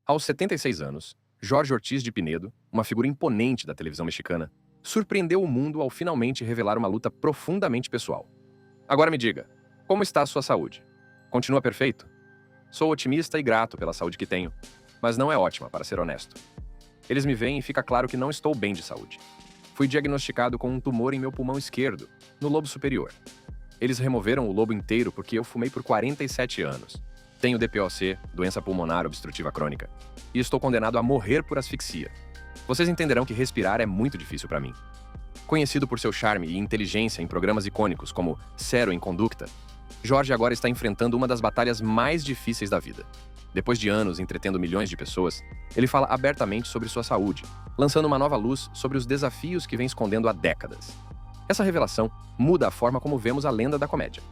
Aos 76 anos, Jorge Ortiz de Pinedo, uma figura imponente da televisão mexicana, surpreendeu o mundo ao finalmente revelar uma luta profundamente pessoal. Agora me diga, como está a sua saúde? Continua perfeito? Sou otimista e grato pela saúde que tenho, mas não é ótima, para ser honesto. Eles me veem e fica claro que não estou bem de saúde. Fui diagnosticado com um tumor em meu pulmão esquerdo, no lobo superior. Eles removeram o lobo inteiro porque eu fumei por 47 anos. Tenho DPOC, doença pulmonar obstrutiva crônica, e estou condenado a morrer por asfixia. Vocês entenderão que respirar é muito difícil para mim. Conhecido por seu charme e inteligência em programas icônicos como Zero em Conducta, Jorge agora está enfrentando uma das batalhas mais difíceis da vida. Depois de anos entretendo milhões de pessoas, ele fala abertamente sobre sua saúde, lançando uma nova luz sobre os desafios que vem escondendo há décadas. Essa revelação muda a forma como vemos a lenda da comédia.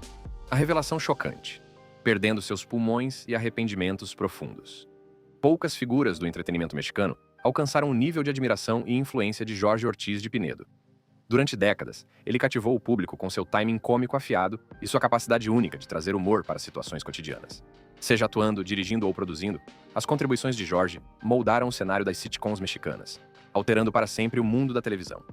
A revelação chocante, perdendo seus pulmões e arrependimentos profundos. Poucas figuras do entretenimento mexicano alcançaram o nível de admiração e influência de Jorge Ortiz de Pinedo. Durante décadas, ele cativou o público com seu timing cômico afiado e sua capacidade única de trazer humor para situações cotidianas. Seja atuando, dirigindo ou produzindo, as contribuições de Jorge moldaram o cenário das sitcoms mexicanas, alterando para sempre o mundo da televisão.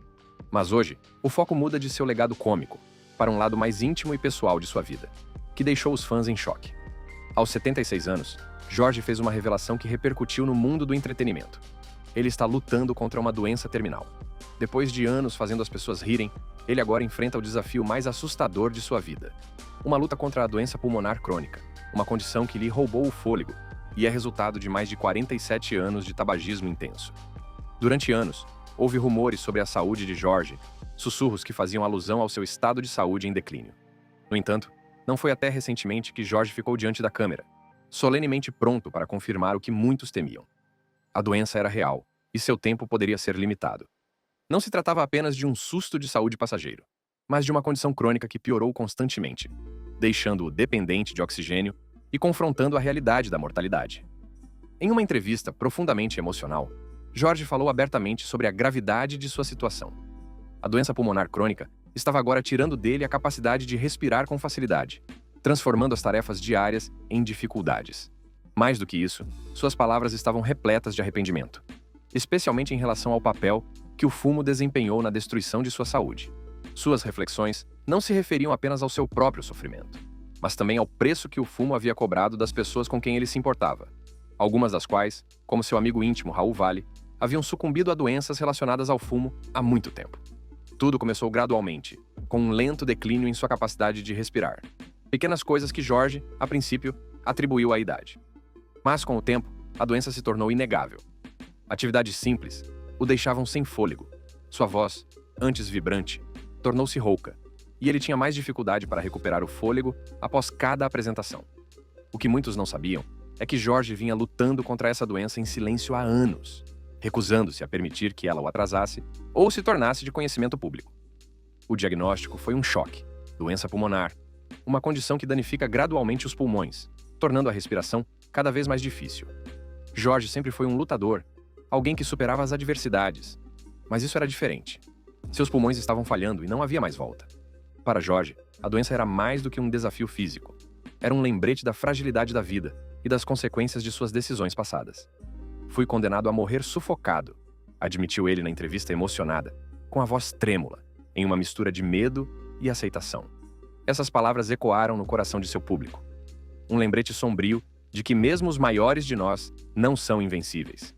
Mas hoje, o foco muda de seu legado cômico para um lado mais íntimo e pessoal de sua vida, que deixou os fãs em choque. Aos 76 anos, Jorge fez uma revelação que repercutiu no mundo do entretenimento. Ele está lutando contra uma doença terminal. Depois de anos fazendo as pessoas rirem, ele agora enfrenta o desafio mais assustador de sua vida. Uma luta contra a doença pulmonar crônica, uma condição que lhe roubou o fôlego e é resultado de mais de 47 anos de tabagismo intenso. Durante anos, houve rumores sobre a saúde de Jorge, sussurros que faziam alusão ao seu estado de saúde em declínio. No entanto, não foi até recentemente que Jorge ficou diante da câmera, solenemente pronto para confirmar o que muitos temiam. A doença era real, e seu tempo poderia ser limitado. Não se tratava apenas de um susto de saúde passageiro, mas de uma condição crônica que piorou constantemente, deixando-o dependente de oxigênio e confrontando a realidade da mortalidade. Em uma entrevista profundamente emocional, Jorge falou abertamente sobre a gravidade de sua situação. A doença pulmonar crônica estava agora tirando dele a capacidade de respirar com facilidade, transformando as tarefas diárias em dificuldades. Mais do que isso, suas palavras estavam repletas de arrependimento, especialmente em relação ao papel que o fumo desempenhou na destruição de sua saúde. Suas reflexões não se referiam apenas ao seu próprio sofrimento, mas também ao preço que o fumo havia cobrado das pessoas com quem ele se importava, algumas das quais, como seu amigo íntimo Raul Vale, haviam sucumbido a doenças relacionadas ao fumo há muito tempo. Tudo começou gradualmente, com um lento declínio em sua capacidade de respirar. Pequenas coisas que Jorge, a princípio, atribuiu à idade. Mas, com o tempo, a doença se tornou inegável. Atividades simples o deixavam sem fôlego. Sua voz, antes vibrante, tornou-se rouca, e ele tinha mais dificuldade para recuperar o fôlego após cada apresentação. O que muitos não sabiam é que Jorge vinha lutando contra essa doença em silêncio há anos, recusando-se a permitir que ela o atrasasse ou se tornasse de conhecimento público. O diagnóstico foi um choque: doença pulmonar, uma condição que danifica gradualmente os pulmões, tornando a respiração cada vez mais difícil. Jorge sempre foi um lutador, alguém que superava as adversidades. Mas isso era diferente. Seus pulmões estavam falhando e não havia mais volta. Para Jorge, a doença era mais do que um desafio físico. Era um lembrete da fragilidade da vida e das consequências de suas decisões passadas. Fui condenado a morrer sufocado, admitiu ele na entrevista emocionada, com a voz trêmula, em uma mistura de medo e aceitação. Essas palavras ecoaram no coração de seu público. Um lembrete sombrio de que mesmo os maiores de nós não são invencíveis.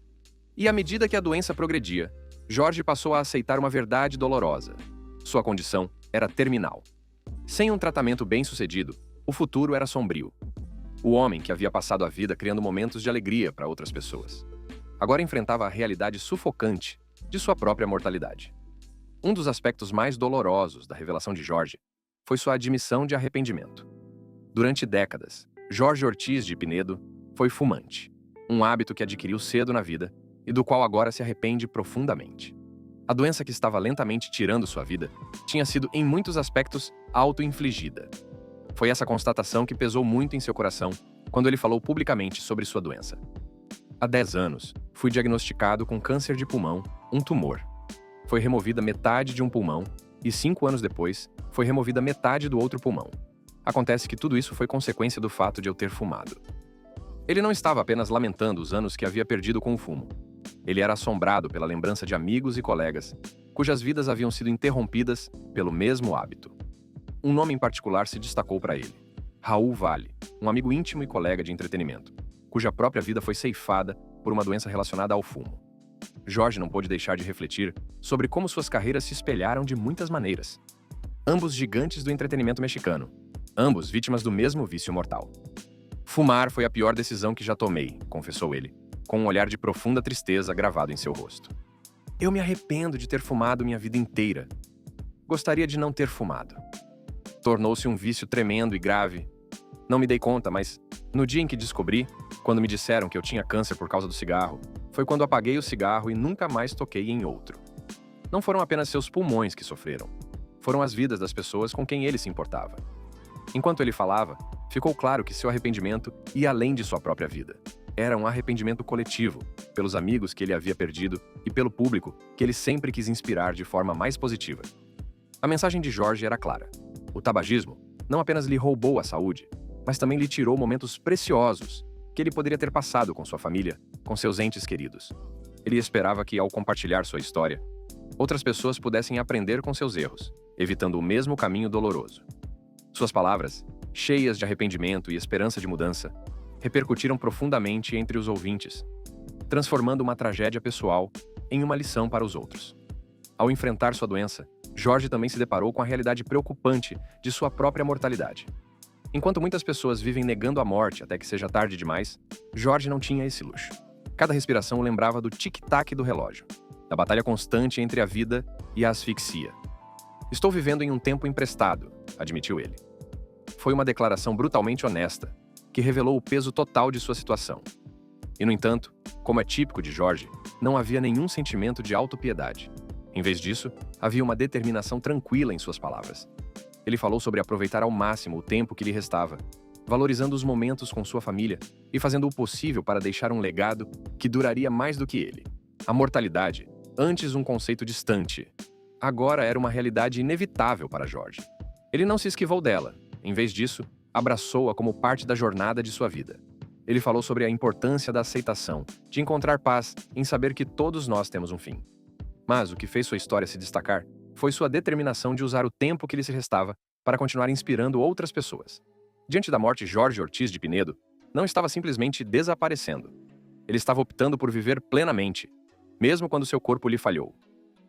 E à medida que a doença progredia, Jorge passou a aceitar uma verdade dolorosa. Sua condição era terminal. Sem um tratamento bem-sucedido, o futuro era sombrio. O homem que havia passado a vida criando momentos de alegria para outras pessoas, agora enfrentava a realidade sufocante de sua própria mortalidade. Um dos aspectos mais dolorosos da revelação de Jorge foi sua admissão de arrependimento. Durante décadas, Jorge Ortiz de Pinedo foi fumante, um hábito que adquiriu cedo na vida e do qual agora se arrepende profundamente. A doença que estava lentamente tirando sua vida tinha sido, em muitos aspectos, auto-infligida. Foi essa constatação que pesou muito em seu coração quando ele falou publicamente sobre sua doença. Há 10 anos, fui diagnosticado com câncer de pulmão, um tumor. Foi removida metade de um pulmão e 5 anos depois, foi removida metade do outro pulmão. Acontece que tudo isso foi consequência do fato de eu ter fumado. Ele não estava apenas lamentando os anos que havia perdido com o fumo. Ele era assombrado pela lembrança de amigos e colegas, cujas vidas haviam sido interrompidas pelo mesmo hábito. Um nome em particular se destacou para ele: Raul Vale, um amigo íntimo e colega de entretenimento, cuja própria vida foi ceifada por uma doença relacionada ao fumo. Jorge não pôde deixar de refletir sobre como suas carreiras se espelharam de muitas maneiras. Ambos gigantes do entretenimento mexicano, ambos vítimas do mesmo vício mortal. Fumar foi a pior decisão que já tomei, confessou ele, com um olhar de profunda tristeza gravado em seu rosto. Eu me arrependo de ter fumado minha vida inteira. Gostaria de não ter fumado. Tornou-se um vício tremendo e grave. Não me dei conta, mas no dia em que descobri, quando me disseram que eu tinha câncer por causa do cigarro, foi quando apaguei o cigarro e nunca mais toquei em outro. Não foram apenas seus pulmões que sofreram. Foram as vidas das pessoas com quem ele se importava. Enquanto ele falava, ficou claro que seu arrependimento ia além de sua própria vida. Era um arrependimento coletivo, pelos amigos que ele havia perdido e pelo público que ele sempre quis inspirar de forma mais positiva. A mensagem de Jorge era clara. O tabagismo não apenas lhe roubou a saúde, mas também lhe tirou momentos preciosos que ele poderia ter passado com sua família, com seus entes queridos. Ele esperava que, ao compartilhar sua história, outras pessoas pudessem aprender com seus erros, evitando o mesmo caminho doloroso. Suas palavras, cheias de arrependimento e esperança de mudança, repercutiram profundamente entre os ouvintes, transformando uma tragédia pessoal em uma lição para os outros. Ao enfrentar sua doença, Jorge também se deparou com a realidade preocupante de sua própria mortalidade. Enquanto muitas pessoas vivem negando a morte até que seja tarde demais, Jorge não tinha esse luxo. Cada respiração o lembrava do tic-tac do relógio, da batalha constante entre a vida e a asfixia. Estou vivendo em um tempo emprestado, admitiu ele. Foi uma declaração brutalmente honesta, que revelou o peso total de sua situação. E, no entanto, como é típico de Jorge, não havia nenhum sentimento de autopiedade. Em vez disso, havia uma determinação tranquila em suas palavras. Ele falou sobre aproveitar ao máximo o tempo que lhe restava, valorizando os momentos com sua família e fazendo o possível para deixar um legado que duraria mais do que ele. A mortalidade, antes um conceito distante, agora era uma realidade inevitável para Jorge. Ele não se esquivou dela. Em vez disso, abraçou-a como parte da jornada de sua vida. Ele falou sobre a importância da aceitação, de encontrar paz em saber que todos nós temos um fim. Mas o que fez sua história se destacar foi sua determinação de usar o tempo que lhe se restava para continuar inspirando outras pessoas. Diante da morte, Jorge Ortiz de Pinedo não estava simplesmente desaparecendo. Ele estava optando por viver plenamente, mesmo quando seu corpo lhe falhou.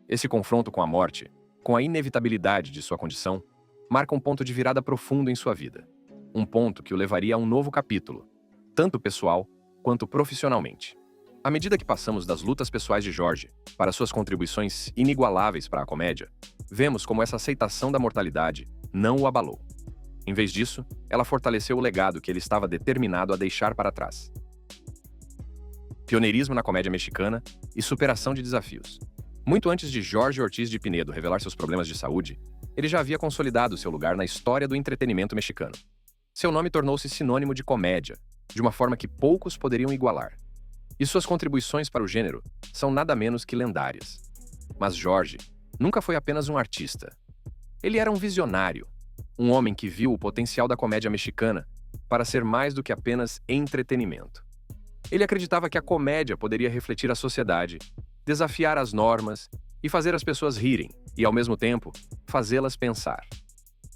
Esse confronto com a morte, com a inevitabilidade de sua condição, marca um ponto de virada profundo em sua vida. Um ponto que o levaria a um novo capítulo, tanto pessoal quanto profissionalmente. À medida que passamos das lutas pessoais de Jorge para suas contribuições inigualáveis para a comédia, vemos como essa aceitação da mortalidade não o abalou. Em vez disso, ela fortaleceu o legado que ele estava determinado a deixar para trás. Pioneirismo na comédia mexicana e superação de desafios. Muito antes de Jorge Ortiz de Pinedo revelar seus problemas de saúde, ele já havia consolidado seu lugar na história do entretenimento mexicano. Seu nome tornou-se sinônimo de comédia, de uma forma que poucos poderiam igualar. E suas contribuições para o gênero são nada menos que lendárias. Mas Jorge nunca foi apenas um artista. Ele era um visionário, um homem que viu o potencial da comédia mexicana para ser mais do que apenas entretenimento. Ele acreditava que a comédia poderia refletir a sociedade, desafiar as normas e fazer as pessoas rirem, e, ao mesmo tempo, fazê-las pensar.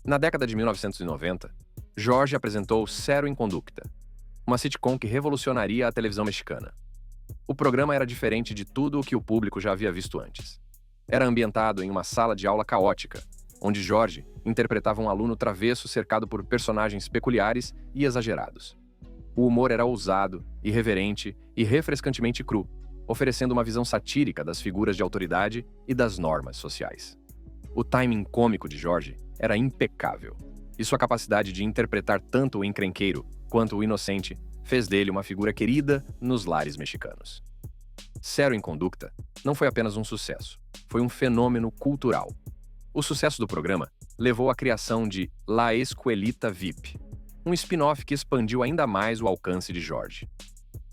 Na década de 1990, Jorge apresentou Zero em Conducta, uma sitcom que revolucionaria a televisão mexicana. O programa era diferente de tudo o que o público já havia visto antes. Era ambientado em uma sala de aula caótica, onde Jorge interpretava um aluno travesso cercado por personagens peculiares e exagerados. O humor era ousado, irreverente e refrescantemente cru, oferecendo uma visão satírica das figuras de autoridade e das normas sociais. O timing cômico de Jorge era impecável, e sua capacidade de interpretar tanto o encrenqueiro quanto o inocente fez dele uma figura querida nos lares mexicanos. Zero em Conducta não foi apenas um sucesso, foi um fenômeno cultural. O sucesso do programa levou à criação de La Escuelita VIP, um spin-off que expandiu ainda mais o alcance de Jorge.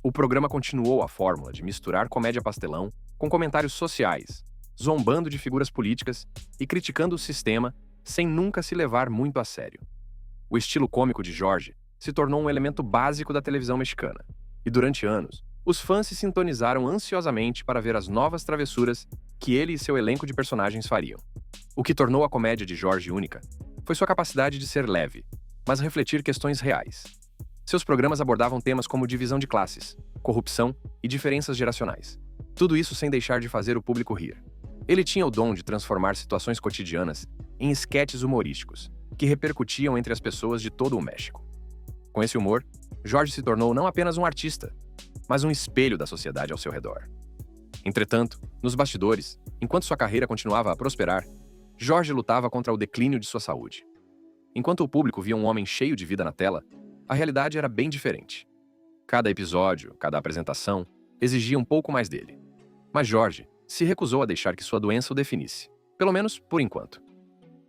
O programa continuou a fórmula de misturar comédia pastelão com comentários sociais, zombando de figuras políticas e criticando o sistema sem nunca se levar muito a sério. O estilo cômico de Jorge se tornou um elemento básico da televisão mexicana. E durante anos, os fãs se sintonizaram ansiosamente para ver as novas travessuras que ele e seu elenco de personagens fariam. O que tornou a comédia de George única foi sua capacidade de ser leve, mas refletir questões reais. Seus programas abordavam temas como divisão de classes, corrupção e diferenças geracionais. Tudo isso sem deixar de fazer o público rir. Ele tinha o dom de transformar situações cotidianas em esquetes humorísticos, que repercutiam entre as pessoas de todo o México. Com esse humor, George se tornou não apenas um artista, mas um espelho da sociedade ao seu redor. Entretanto, nos bastidores, enquanto sua carreira continuava a prosperar, George lutava contra o declínio de sua saúde. Enquanto o público via um homem cheio de vida na tela, a realidade era bem diferente. Cada episódio, cada apresentação, exigia um pouco mais dele. Mas George se recusou a deixar que sua doença o definisse, pelo menos por enquanto.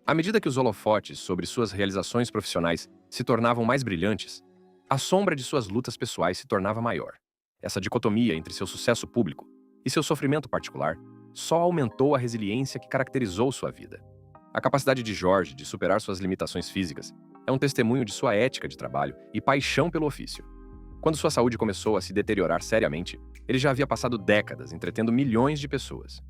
À medida que os holofotes sobre suas realizações profissionais se tornavam mais brilhantes, a sombra de suas lutas pessoais se tornava maior. Essa dicotomia entre seu sucesso público e seu sofrimento particular só aumentou a resiliência que caracterizou sua vida. A capacidade de George de superar suas limitações físicas é um testemunho de sua ética de trabalho e paixão pelo ofício. Quando sua saúde começou a se deteriorar seriamente, ele já havia passado décadas entretendo milhões de pessoas.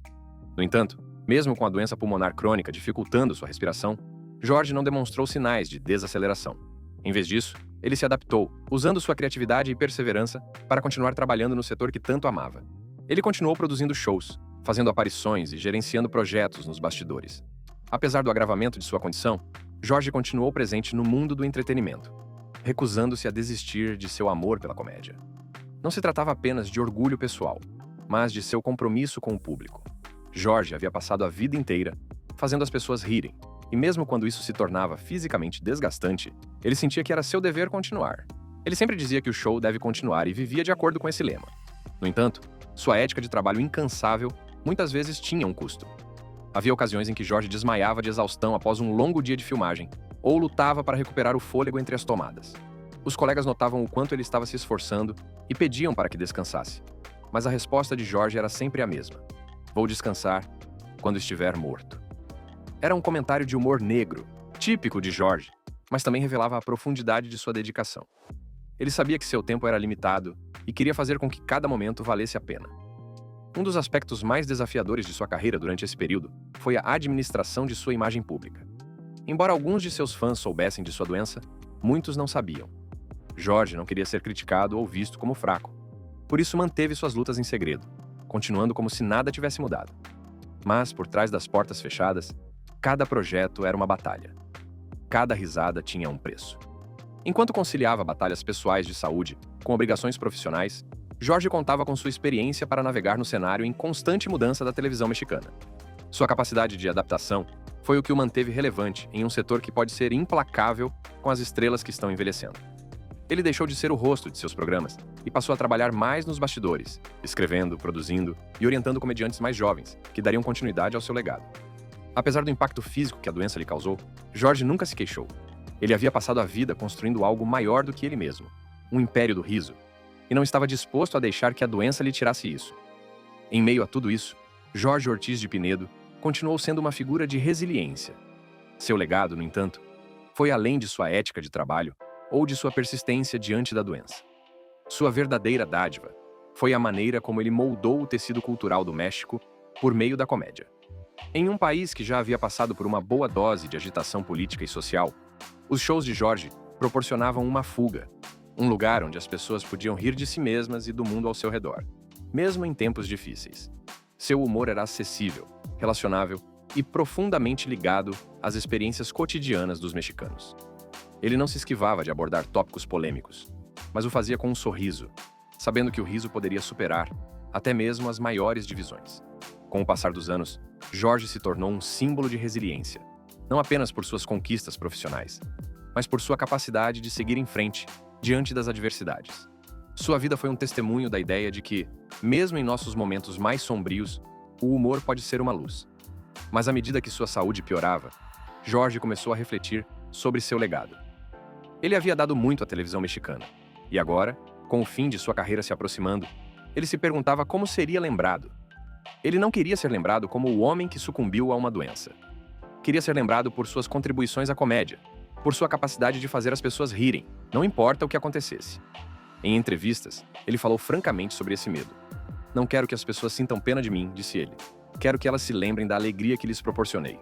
No entanto, mesmo com a doença pulmonar crônica dificultando sua respiração, George não demonstrou sinais de desaceleração. Em vez disso, ele se adaptou, usando sua criatividade e perseverança para continuar trabalhando no setor que tanto amava. Ele continuou produzindo shows, fazendo aparições e gerenciando projetos nos bastidores. Apesar do agravamento de sua condição, George continuou presente no mundo do entretenimento, recusando-se a desistir de seu amor pela comédia. Não se tratava apenas de orgulho pessoal, mas de seu compromisso com o público. George havia passado a vida inteira fazendo as pessoas rirem, e mesmo quando isso se tornava fisicamente desgastante, ele sentia que era seu dever continuar. Ele sempre dizia que o show deve continuar e vivia de acordo com esse lema. No entanto, sua ética de trabalho incansável muitas vezes tinha um custo. Havia ocasiões em que George desmaiava de exaustão após um longo dia de filmagem, ou lutava para recuperar o fôlego entre as tomadas. Os colegas notavam o quanto ele estava se esforçando e pediam para que descansasse. Mas a resposta de George era sempre a mesma: "Vou descansar quando estiver morto." Era um comentário de humor negro, típico de George, mas também revelava a profundidade de sua dedicação. Ele sabia que seu tempo era limitado e queria fazer com que cada momento valesse a pena. Um dos aspectos mais desafiadores de sua carreira durante esse período foi a administração de sua imagem pública. Embora alguns de seus fãs soubessem de sua doença, muitos não sabiam. George não queria ser criticado ou visto como fraco. Por isso manteve suas lutas em segredo, continuando como se nada tivesse mudado. Mas, por trás das portas fechadas, cada projeto era uma batalha. Cada risada tinha um preço. Enquanto conciliava batalhas pessoais de saúde com obrigações profissionais, George contava com sua experiência para navegar no cenário em constante mudança da televisão mexicana. Sua capacidade de adaptação foi o que o manteve relevante em um setor que pode ser implacável com as estrelas que estão envelhecendo. Ele deixou de ser o rosto de seus programas e passou a trabalhar mais nos bastidores, escrevendo, produzindo e orientando comediantes mais jovens, que dariam continuidade ao seu legado. Apesar do impacto físico que a doença lhe causou, George nunca se queixou. Ele havia passado a vida construindo algo maior do que ele mesmo, um império do riso, e não estava disposto a deixar que a doença lhe tirasse isso. Em meio a tudo isso, Jorge Ortiz de Pinedo continuou sendo uma figura de resiliência. Seu legado, no entanto, foi além de sua ética de trabalho ou de sua persistência diante da doença. Sua verdadeira dádiva foi a maneira como ele moldou o tecido cultural do México por meio da comédia. Em um país que já havia passado por uma boa dose de agitação política e social, os shows de George proporcionavam uma fuga, um lugar onde as pessoas podiam rir de si mesmas e do mundo ao seu redor, mesmo em tempos difíceis. Seu humor era acessível, relacionável e profundamente ligado às experiências cotidianas dos mexicanos. Ele não se esquivava de abordar tópicos polêmicos, mas o fazia com um sorriso, sabendo que o riso poderia superar até mesmo as maiores divisões. Com o passar dos anos, George se tornou um símbolo de resiliência, não apenas por suas conquistas profissionais, mas por sua capacidade de seguir em frente diante das adversidades. Sua vida foi um testemunho da ideia de que, mesmo em nossos momentos mais sombrios, o humor pode ser uma luz. Mas à medida que sua saúde piorava, George começou a refletir sobre seu legado. Ele havia dado muito à televisão mexicana, e agora, com o fim de sua carreira se aproximando, ele se perguntava como seria lembrado. Ele não queria ser lembrado como o homem que sucumbiu a uma doença. Queria ser lembrado por suas contribuições à comédia, por sua capacidade de fazer as pessoas rirem, não importa o que acontecesse. Em entrevistas, ele falou francamente sobre esse medo. "Não quero que as pessoas sintam pena de mim", disse ele. "Quero que elas se lembrem da alegria que lhes proporcionei."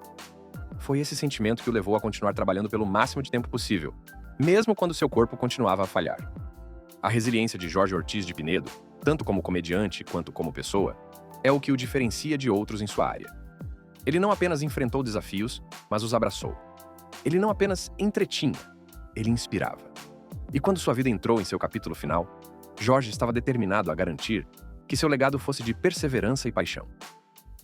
Foi esse sentimento que o levou a continuar trabalhando pelo máximo de tempo possível, mesmo quando seu corpo continuava a falhar. A resiliência de Jorge Ortiz de Pinedo, tanto como comediante quanto como pessoa, é o que o diferencia de outros em sua área. Ele não apenas enfrentou desafios, mas os abraçou. Ele não apenas entretinha, ele inspirava. E quando sua vida entrou em seu capítulo final, Jorge estava determinado a garantir que seu legado fosse de perseverança e paixão.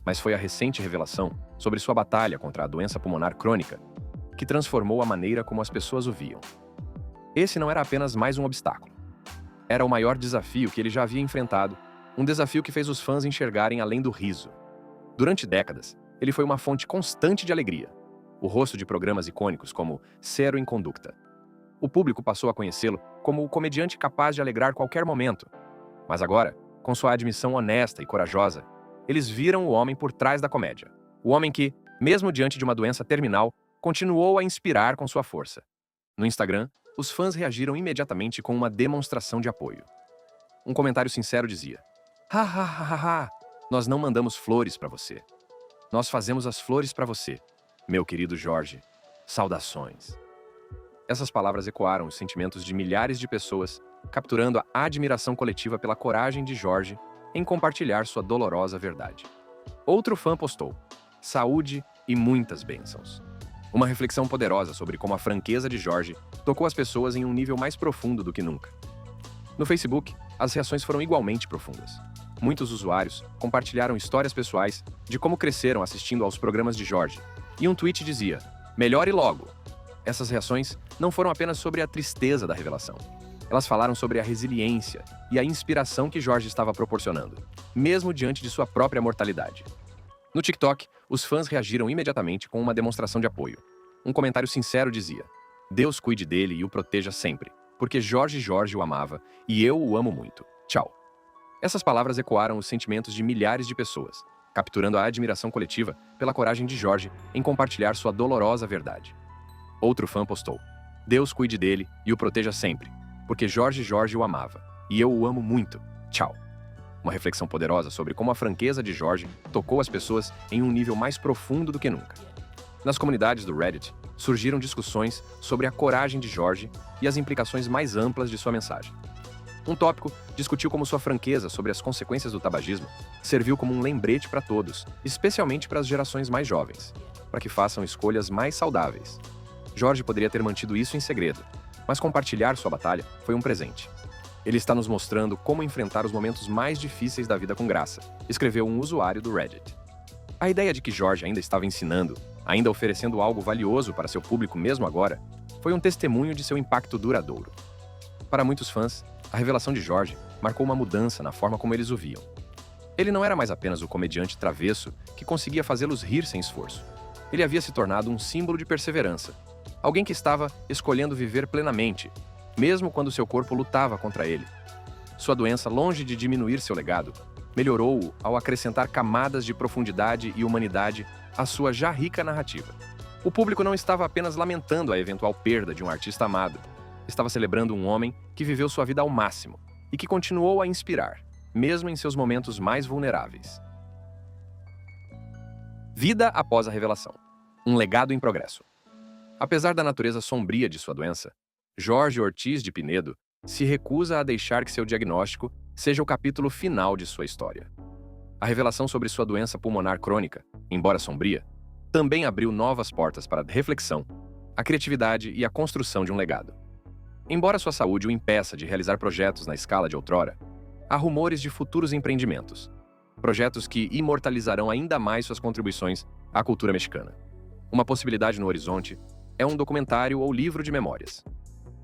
Mas foi a recente revelação sobre sua batalha contra a doença pulmonar crônica que transformou a maneira como as pessoas o viam. Esse não era apenas mais um obstáculo. Era o maior desafio que ele já havia enfrentado, um desafio que fez os fãs enxergarem além do riso. Durante décadas, ele foi uma fonte constante de alegria, o rosto de programas icônicos como Zero em Conducta. O público passou a conhecê-lo como o comediante capaz de alegrar qualquer momento. Mas agora, com sua admissão honesta e corajosa, eles viram o homem por trás da comédia. O homem que, mesmo diante de uma doença terminal, continuou a inspirar com sua força. No Instagram, os fãs reagiram imediatamente com uma demonstração de apoio. Um comentário sincero dizia: "Ha ha ha ha ha, nós não mandamos flores para você. Nós fazemos as flores para você, meu querido Jorge. Saudações." Essas palavras ecoaram os sentimentos de milhares de pessoas, capturando a admiração coletiva pela coragem de Jorge em compartilhar sua dolorosa verdade. Outro fã postou: "Saúde e muitas bênçãos." Uma reflexão poderosa sobre como a franqueza de Jorge tocou as pessoas em um nível mais profundo do que nunca. No Facebook, as reações foram igualmente profundas. Muitos usuários compartilharam histórias pessoais de como cresceram assistindo aos programas de Jorge, e um tweet dizia: "Melhore logo." Essas reações não foram apenas sobre a tristeza da revelação. Elas falaram sobre a resiliência e a inspiração que Jorge estava proporcionando, mesmo diante de sua própria mortalidade. No TikTok, os fãs reagiram imediatamente com uma demonstração de apoio. Um comentário sincero dizia: "Deus cuide dele e o proteja sempre, porque Jorge o amava e eu o amo muito. Tchau." Essas palavras ecoaram os sentimentos de milhares de pessoas, capturando a admiração coletiva pela coragem de Jorge em compartilhar sua dolorosa verdade. Outro fã postou: "Deus cuide dele e o proteja sempre, porque Jorge o amava e eu o amo muito. Tchau." Uma reflexão poderosa sobre como a franqueza de Jorge tocou as pessoas em um nível mais profundo do que nunca. Nas comunidades do Reddit, surgiram discussões sobre a coragem de Jorge e as implicações mais amplas de sua mensagem. Um tópico discutiu como sua franqueza sobre as consequências do tabagismo serviu como um lembrete para todos, especialmente para as gerações mais jovens, para que façam escolhas mais saudáveis. Jorge poderia ter mantido isso em segredo, mas compartilhar sua batalha foi um presente. "Ele está nos mostrando como enfrentar os momentos mais difíceis da vida com graça", escreveu um usuário do Reddit. A ideia de que Jorge ainda estava ensinando, ainda oferecendo algo valioso para seu público mesmo agora, foi um testemunho de seu impacto duradouro. Para muitos fãs, a revelação de Jorge marcou uma mudança na forma como eles o viam. Ele não era mais apenas o comediante travesso que conseguia fazê-los rir sem esforço. Ele havia se tornado um símbolo de perseverança, alguém que estava escolhendo viver plenamente, mesmo quando seu corpo lutava contra ele. Sua doença, longe de diminuir seu legado, melhorou-o ao acrescentar camadas de profundidade e humanidade à sua já rica narrativa. O público não estava apenas lamentando a eventual perda de um artista amado, estava celebrando um homem que viveu sua vida ao máximo e que continuou a inspirar, mesmo em seus momentos mais vulneráveis. Vida após a revelação. Um legado em progresso. Apesar da natureza sombria de sua doença, Jorge Ortiz de Pinedo se recusa a deixar que seu diagnóstico seja o capítulo final de sua história. A revelação sobre sua doença pulmonar crônica, embora sombria, também abriu novas portas para a reflexão, a criatividade e a construção de um legado. Embora sua saúde o impeça de realizar projetos na escala de outrora, há rumores de futuros empreendimentos, projetos que imortalizarão ainda mais suas contribuições à cultura mexicana. Uma possibilidade no horizonte é um documentário ou livro de memórias.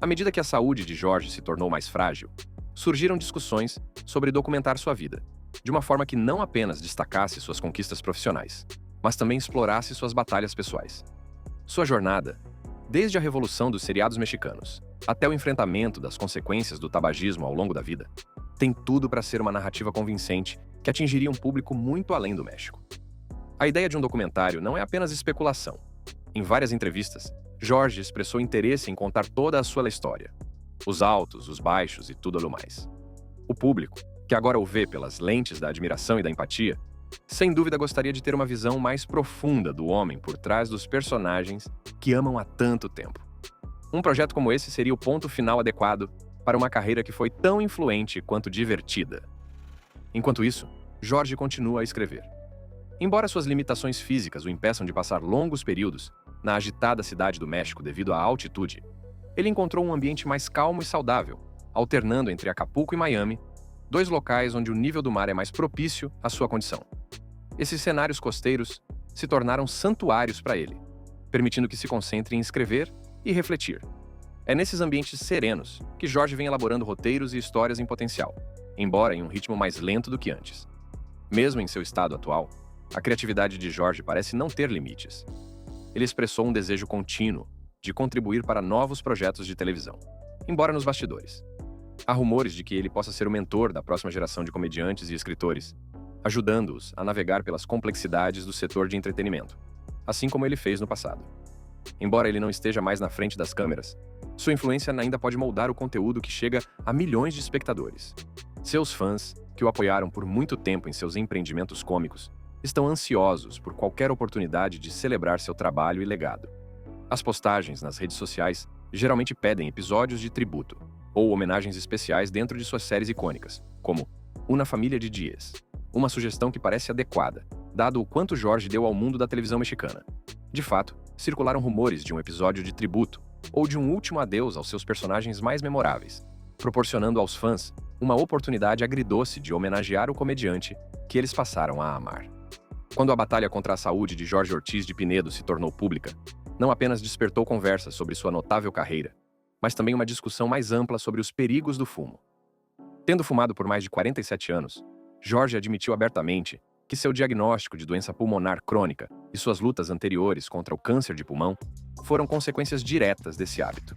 À medida que a saúde de Jorge se tornou mais frágil, surgiram discussões sobre documentar sua vida, de uma forma que não apenas destacasse suas conquistas profissionais, mas também explorasse suas batalhas pessoais. Sua jornada, desde a revolução dos seriados mexicanos até o enfrentamento das consequências do tabagismo ao longo da vida, tem tudo para ser uma narrativa convincente que atingiria um público muito além do México. A ideia de um documentário não é apenas especulação. Em várias entrevistas, Jorge expressou interesse em contar toda a sua história. Os altos, os baixos e tudo o mais. O público, que agora o vê pelas lentes da admiração e da empatia, sem dúvida gostaria de ter uma visão mais profunda do homem por trás dos personagens que amam há tanto tempo. Um projeto como esse seria o ponto final adequado para uma carreira que foi tão influente quanto divertida. Enquanto isso, Jorge continua a escrever. Embora suas limitações físicas o impeçam de passar longos períodos na agitada cidade do México devido à altitude, ele encontrou um ambiente mais calmo e saudável, alternando entre Acapulco e Miami, dois locais onde o nível do mar é mais propício à sua condição. Esses cenários costeiros se tornaram santuários para ele, permitindo que se concentre em escrever e refletir. É nesses ambientes serenos que Jorge vem elaborando roteiros e histórias em potencial, embora em um ritmo mais lento do que antes. Mesmo em seu estado atual, a criatividade de Jorge parece não ter limites. Ele expressou um desejo contínuo de contribuir para novos projetos de televisão, embora nos bastidores. Há rumores de que ele possa ser o mentor da próxima geração de comediantes e escritores, ajudando-os a navegar pelas complexidades do setor de entretenimento, assim como ele fez no passado. Embora ele não esteja mais na frente das câmeras, sua influência ainda pode moldar o conteúdo que chega a milhões de espectadores. Seus fãs, que o apoiaram por muito tempo em seus empreendimentos cômicos, estão ansiosos por qualquer oportunidade de celebrar seu trabalho e legado. As postagens nas redes sociais geralmente pedem episódios de tributo ou homenagens especiais dentro de suas séries icônicas, como Una Família de Diez, uma sugestão que parece adequada, dado o quanto Jorge deu ao mundo da televisão mexicana. De fato, circularam rumores de um episódio de tributo ou de um último adeus aos seus personagens mais memoráveis, proporcionando aos fãs uma oportunidade agridoce de homenagear o comediante que eles passaram a amar. Quando a batalha contra a saúde de Jorge Ortiz de Pinedo se tornou pública, não apenas despertou conversas sobre sua notável carreira, mas também uma discussão mais ampla sobre os perigos do fumo. Tendo fumado por mais de 47 anos, Jorge admitiu abertamente que seu diagnóstico de doença pulmonar crônica e suas lutas anteriores contra o câncer de pulmão foram consequências diretas desse hábito.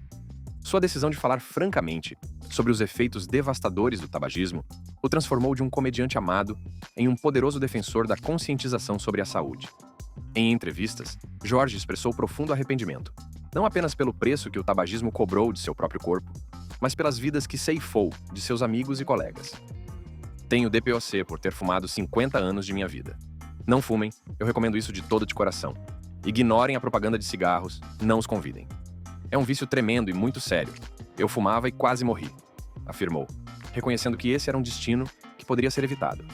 Sua decisão de falar francamente sobre os efeitos devastadores do tabagismo o transformou de um comediante amado em um poderoso defensor da conscientização sobre a saúde. Em entrevistas, Jorge expressou profundo arrependimento, não apenas pelo preço que o tabagismo cobrou de seu próprio corpo, mas pelas vidas que ceifou de seus amigos e colegas. Tenho DPOC por ter fumado 50 anos de minha vida. Não fumem, eu recomendo isso de todo de coração. Ignorem a propaganda de cigarros, não os convidem. É um vício tremendo e muito sério. Eu fumava e quase morri, afirmou, reconhecendo que esse era um destino que poderia ser evitado.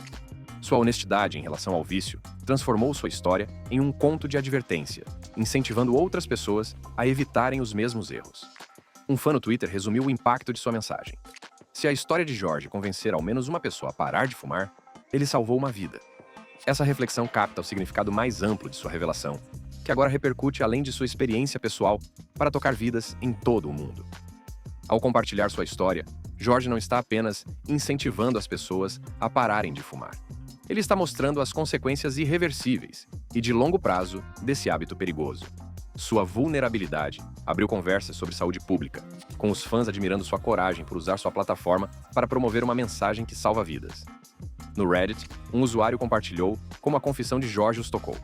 Sua honestidade em relação ao vício transformou sua história em um conto de advertência, incentivando outras pessoas a evitarem os mesmos erros. Um fã no Twitter resumiu o impacto de sua mensagem. Se a história de Jorge convencer ao menos uma pessoa a parar de fumar, ele salvou uma vida. Essa reflexão capta o significado mais amplo de sua revelação, que agora repercute além de sua experiência pessoal para tocar vidas em todo o mundo. Ao compartilhar sua história, Jorge não está apenas incentivando as pessoas a pararem de fumar. Ele está mostrando as consequências irreversíveis e de longo prazo desse hábito perigoso. Sua vulnerabilidade abriu conversas sobre saúde pública, com os fãs admirando sua coragem por usar sua plataforma para promover uma mensagem que salva vidas. No Reddit, um usuário compartilhou como a confissão de Jorge os tocou.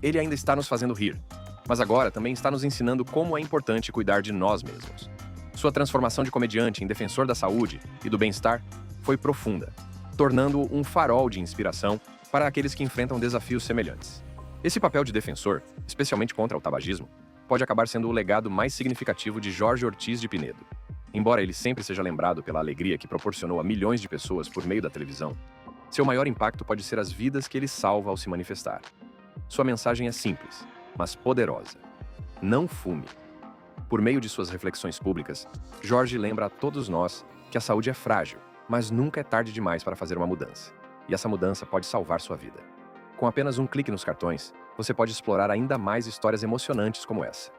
Ele ainda está nos fazendo rir, mas agora também está nos ensinando como é importante cuidar de nós mesmos. Sua transformação de comediante em defensor da saúde e do bem-estar foi profunda, tornando-o um farol de inspiração para aqueles que enfrentam desafios semelhantes. Esse papel de defensor, especialmente contra o tabagismo, pode acabar sendo o legado mais significativo de Jorge Ortiz de Pinedo. Embora ele sempre seja lembrado pela alegria que proporcionou a milhões de pessoas por meio da televisão, seu maior impacto pode ser as vidas que ele salva ao se manifestar. Sua mensagem é simples, mas poderosa. Não fume. Por meio de suas reflexões públicas, Jorge lembra a todos nós que a saúde é frágil, mas nunca é tarde demais para fazer uma mudança. E essa mudança pode salvar sua vida. Com apenas um clique nos cartões, você pode explorar ainda mais histórias emocionantes como essa.